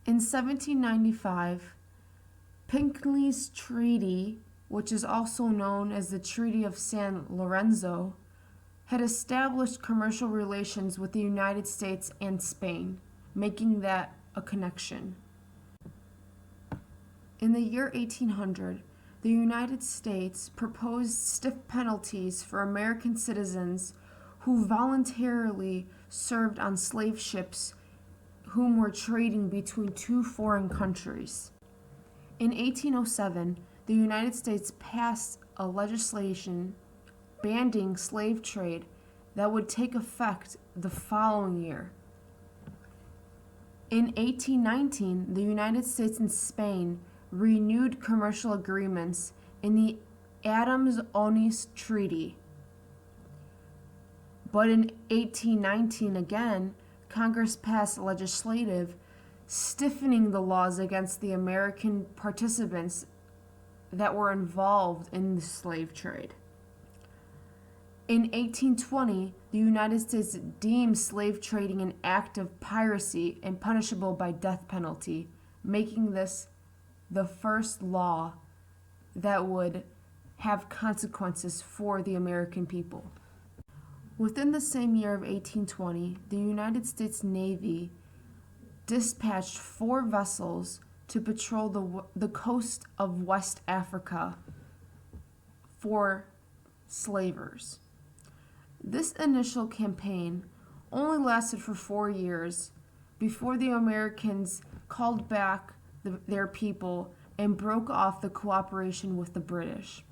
In 1795, Pinckney's Treaty, which is also known as the Treaty of San Lorenzo, had established commercial relations with the United States and Spain, making that a connection. In the year 1800, the United States proposed stiff penalties for American citizens who voluntarily served on slave ships whom were trading between two foreign countries. In 1807, the United States passed a legislation banning slave trade that would take effect the following year. In 1819, the United States and Spain renewed commercial agreements in the Adams-Onis Treaty. But in 1819 again, Congress passed legislation stiffening the laws against the American participants that were involved in the slave trade. In 1820, the United States deemed slave trading an act of piracy and punishable by death penalty, making this the first law that would have consequences for the American people. Within the same year of 1820, the United States Navy dispatched 4 vessels to patrol the coast of West Africa for slavers. This initial campaign only lasted for 4 years before the Americans called back their people and broke off the cooperation with the British.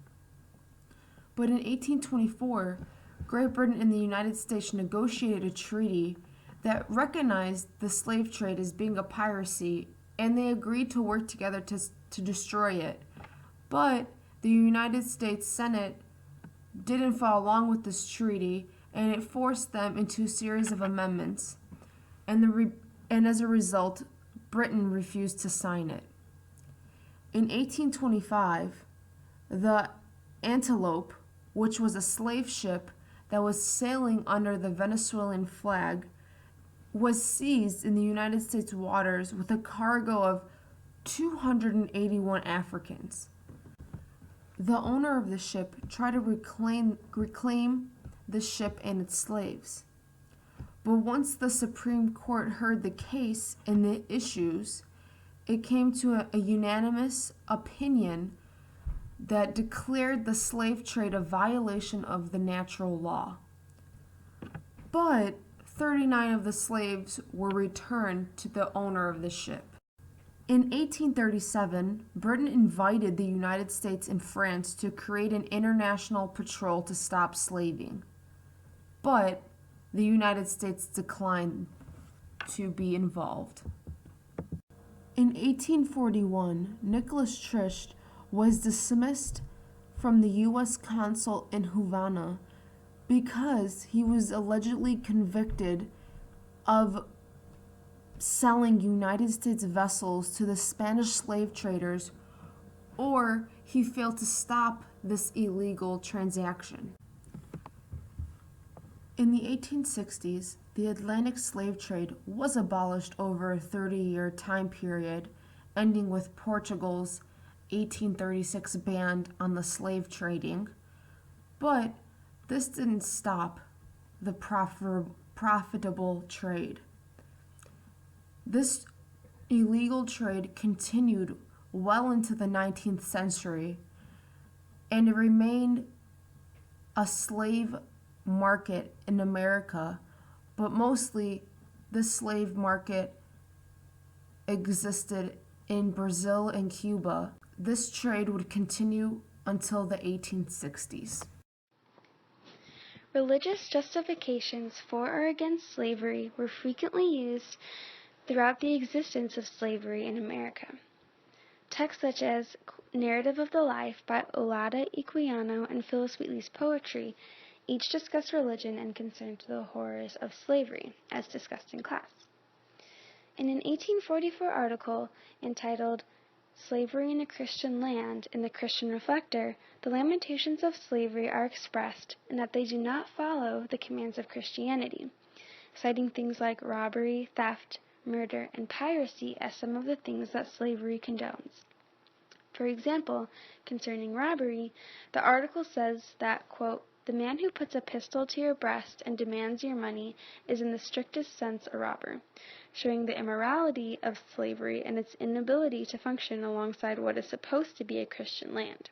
But in 1824, Great Britain and the United States negotiated a treaty that recognized the slave trade as being a piracy, and they agreed to work together to destroy it. But the United States Senate didn't follow along with this treaty, and it forced them into a series of amendments. And as a result, Britain refused to sign it. In 1825, the Antelope, which was a slave ship that was sailing under the Venezuelan flag, was seized in the United States waters with a cargo of 281 Africans. The owner of the ship tried to reclaim the ship and its slaves. But once the Supreme Court heard the case and the issues, it came to a unanimous opinion that declared the slave trade a violation of the natural law. But 39 of the slaves were returned to the owner of the ship. In 1837, Britain invited the United States and France to create an international patrol to stop slaving. But the United States declined to be involved. In 1841, Nicholas Trist was dismissed from the U.S. consul in Havana because he was allegedly convicted of selling United States vessels to the Spanish slave traders, or he failed to stop this illegal transaction. In the 1860s, the Atlantic slave trade was abolished over a 30-year time period, ending with Portugal's 1836 ban on the slave trading, but this didn't stop the profitable trade. This illegal trade continued well into the 19th century, and it remained a slave market in America, but mostly the slave market existed in Brazil and Cuba. This trade would continue until the 1860s. Religious justifications for or against slavery were frequently used throughout the existence of slavery in America. Texts such as Narrative of the Life by Olaudah Equiano and Phyllis Wheatley's poetry each discuss religion and concern to the horrors of slavery, as discussed in class. In an 1844 article entitled Slavery in a Christian Land in the Christian Reflector, the lamentations of slavery are expressed in that they do not follow the commands of Christianity, citing things like robbery, theft, murder, and piracy as some of the things that slavery condones. For example, concerning robbery, the article says that, quote, "The man who puts a pistol to your breast and demands your money is in the strictest sense a robber," showing the immorality of slavery and its inability to function alongside what is supposed to be a Christian land.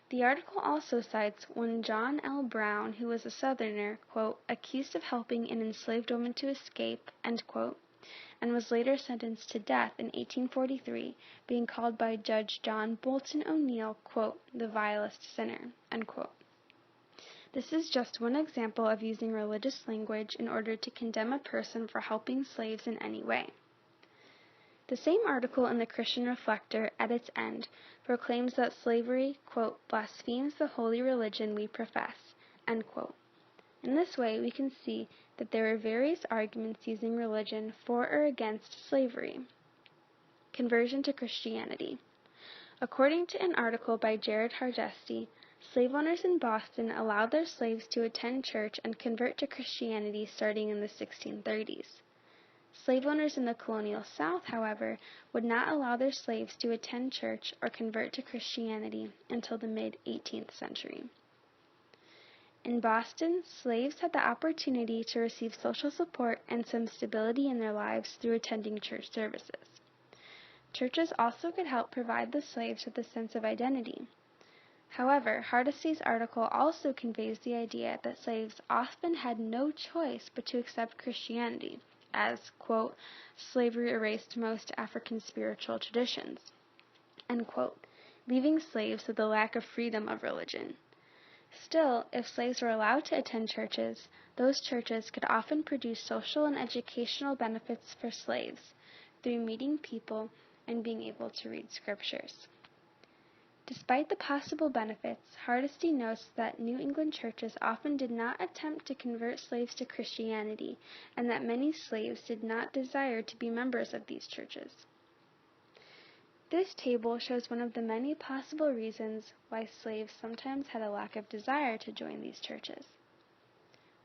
The article also cites one John L. Brown, who was a Southerner, quote, "accused of helping an enslaved woman to escape," end quote, and was later sentenced to death in 1843, being called by Judge John Bolton O'Neill, quote, "the vilest sinner," end quote. This is just one example of using religious language in order to condemn a person for helping slaves in any way. The same article in the Christian Reflector, at its end, proclaims that slavery, quote, "blasphemes the holy religion we profess," end quote. In this way, we can see that there are various arguments using religion for or against slavery. Conversion to Christianity. According to an article by Jared Hardesty, slave owners in Boston allowed their slaves to attend church and convert to Christianity starting in the 1630s. Slave owners in the colonial South, however, would not allow their slaves to attend church or convert to Christianity until the mid-18th century. In Boston, slaves had the opportunity to receive social support and some stability in their lives through attending church services. Churches also could help provide the slaves with a sense of identity. However, Hardesty's article also conveys the idea that slaves often had no choice but to accept Christianity, as, quote, "slavery erased most African spiritual traditions," end quote, leaving slaves with a lack of freedom of religion. Still, if slaves were allowed to attend churches, those churches could often produce social and educational benefits for slaves through meeting people and being able to read scriptures. Despite the possible benefits, Hardesty notes that New England churches often did not attempt to convert slaves to Christianity, and that many slaves did not desire to be members of these churches. This table shows one of the many possible reasons why slaves sometimes had a lack of desire to join these churches.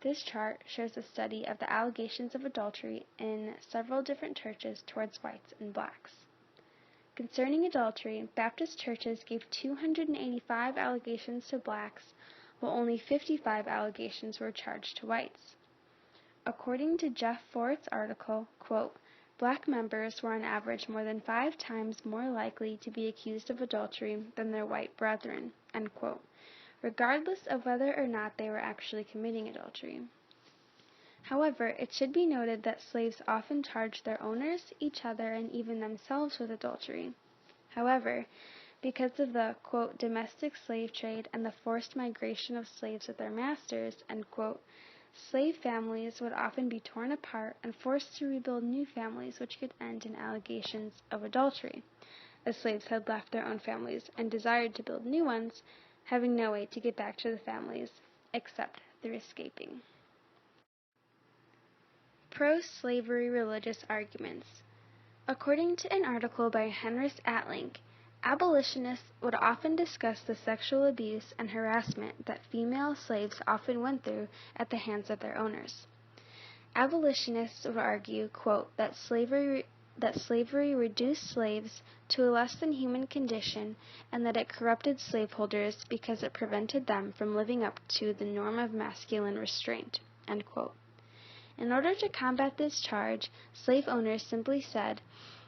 This chart shows a study of the allegations of adultery in several different churches towards whites and blacks. Concerning adultery, Baptist churches gave 285 allegations to blacks, while only 55 allegations were charged to whites. According to Jeff Forret's article, quote, "Black members were on average more than 5 times more likely to be accused of adultery than their white brethren," end quote, regardless of whether or not they were actually committing adultery. However, it should be noted that slaves often charged their owners, each other, and even themselves with adultery. However, because of the, quote, "domestic slave trade and the forced migration of slaves with their masters," end quote, slave families would often be torn apart and forced to rebuild new families, which could end in allegations of adultery, as slaves had left their own families and desired to build new ones, having no way to get back to the families except through escaping. Pro-slavery religious arguments. According to an article by Henrice Altink, abolitionists would often discuss the sexual abuse and harassment that female slaves often went through at the hands of their owners. Abolitionists would argue, quote, that slavery reduced slaves to a less than human condition and that it corrupted slaveholders because it prevented them from living up to the norm of masculine restraint, end quote. In order to combat this charge, slave owners simply said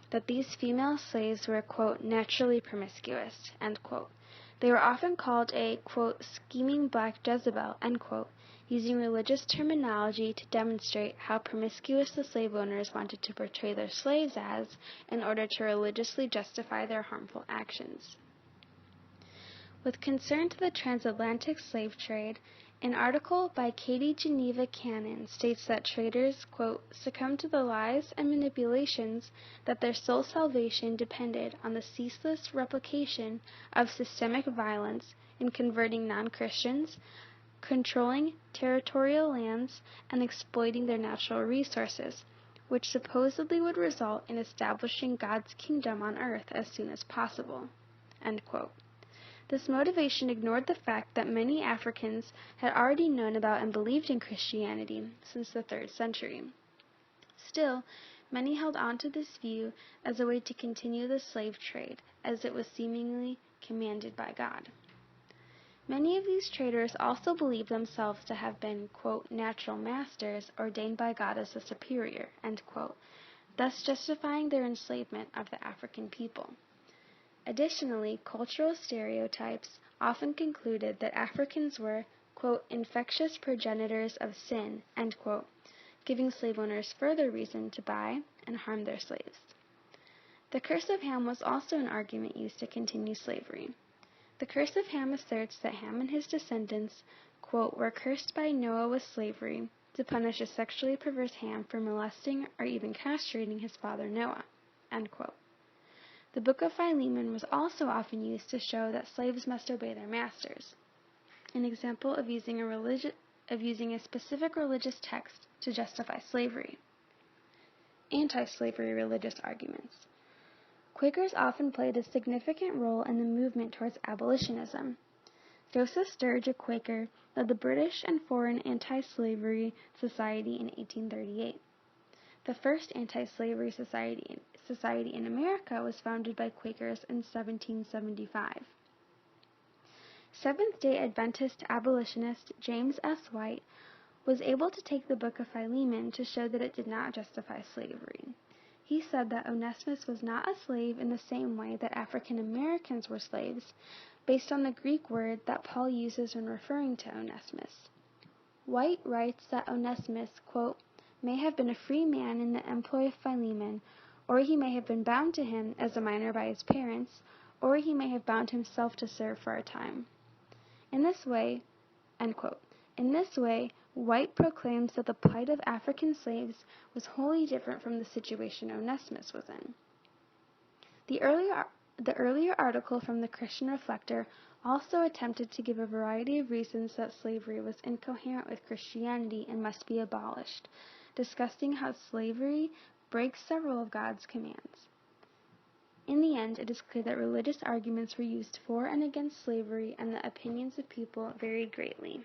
that these female slaves were, quote, "naturally promiscuous," end quote. They were often called a, quote, "scheming black Jezebel," end quote, using religious terminology to demonstrate how promiscuous the slave owners wanted to portray their slaves as in order to religiously justify their harmful actions. With concern to the transatlantic slave trade, an article by Katie Geneva Cannon states that traders, quote, "succumbed to the lies and manipulations that their sole salvation depended on the ceaseless replication of systemic violence in converting non-Christians, controlling territorial lands, and exploiting their natural resources, which supposedly would result in establishing God's kingdom on earth as soon as possible," end quote. This motivation ignored the fact that many Africans had already known about and believed in Christianity since the 3rd century. Still, Many held on to this view as a way to continue the slave trade, as it was seemingly commanded by God. Many of these traders also believed themselves to have been, quote, natural masters ordained by God as the superior, end quote, thus justifying their enslavement of the African people. Additionally, cultural stereotypes often concluded that Africans were, quote, infectious progenitors of sin, end quote, giving slave owners further reason to buy and harm their slaves. The curse of Ham was also an argument used to continue slavery. The curse of Ham asserts that Ham and his descendants, quote, were cursed by Noah with slavery to punish a sexually perverse Ham for molesting or even castrating his father Noah, end quote. The Book of Philemon was also often used to show that slaves must obey their masters, an example of using a specific religious text to justify slavery. Anti-slavery religious arguments. Quakers often played a significant role in the movement towards abolitionism. Joseph Sturge, a Quaker, led the British and Foreign Anti-Slavery Society in 1838. The first anti-slavery society in America was founded by Quakers in 1775. Seventh-day Adventist abolitionist James S. White was able to take the Book of Philemon to show that it did not justify slavery. He said that Onesimus was not a slave in the same way that African Americans were slaves, based on the Greek word that Paul uses when referring to Onesimus. White writes that Onesimus, quote, may have been a free man in the employ of Philemon, or he may have been bound to him as a minor by his parents, or he may have bound himself to serve for a time. In this way, end quote. In this way, White proclaims that the plight of African slaves was wholly different from the situation Onesimus was in. The earlier article from the Christian Reflector also attempted to give a variety of reasons that slavery was incoherent with Christianity and must be abolished, discussing how slavery breaks several of God's commands. In the end, it is clear that religious arguments were used for and against slavery, and the opinions of people varied greatly.